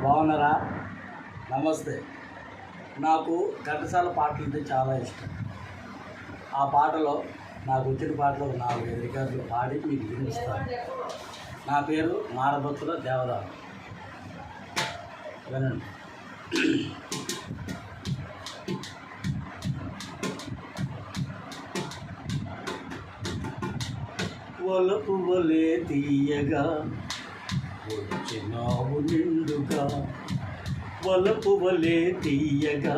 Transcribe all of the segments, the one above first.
బాగున్నారా? నమస్తే. నాకు ఘంటసాల పాటలు అంటే చాలా ఇష్టం. ఆ పాటలో నాకు వచ్చిన పాటలు 4-5 రికార్డులు పాడి మీకు వినిపిస్తాను. నా పేరు మారభత్తుల దేవదాసు. వినండి. వలపు వలే తీయగా వచ్చినావు నిండుగా, వలపు వలే తీయగా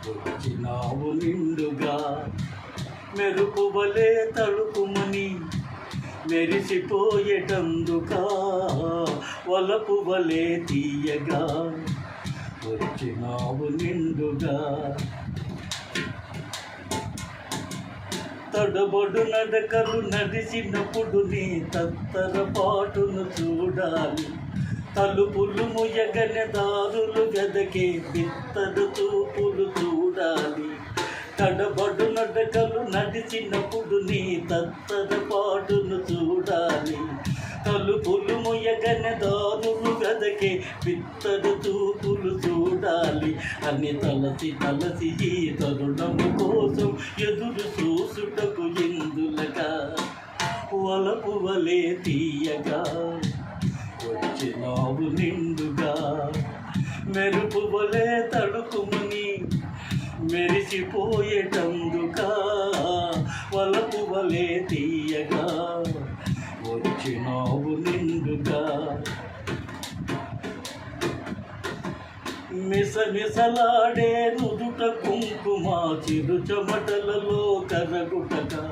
వచ్చినావు నిండుగా, మెరుపు వలే తడుకుమని మెరిసిపోయేటందుకా, వలపు వలే తీయగా వచ్చినావు నిండుగా. తడబడు నడకలు నడిచినప్పుడు నీ తత్తర పాటును చూడాలి, తలుపులు ముయగని దారులు గదకే బిత్తరు చూపులు చూడాలి. తడబడు నడకలు నడిచినప్పుడు నీ తత్తర పాటును చూడాలి, తలుపులు ముయగని దారులు గదకే బిత్తరు చూపులు చూడాలి. అని తలసి తలసి ఈ తరుణము కోసం ఎదురు చూసుటకు ఎందులగా, వలపు వలే తీయగా వచ్చినావు నిండుగా, మెరుపు వలే తడుకుమని మెరిసిపోయేటందుకా, వలపు వలే తీయగా వచ్చినావు నిండుగా. మిసమిసలాడే నుదుట కుంకుమ చిరు చెమటలలో కరగుటగా,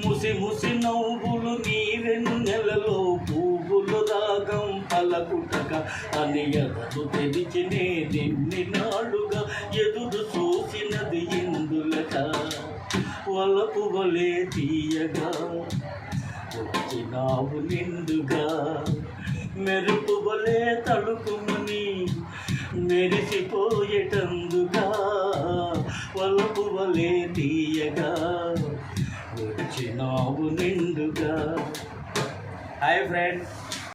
ముసి ముసి నవ్వులు నీ వెన్నెలలో పువ్వులు రాగం పలకుటగా, అని ఎదరు తెరిచినే నిన్ని నాడుగా ఎదురు చూసినది ఇందులక, వలపు వలే తీయగా వచ్చినావు నిండుగా, మెరుపు వలే తడుకుమని మెరిసిపోయేటందుగా, వలపు వలే తీయగా వచ్చినావు నిండుగా. Hi friends.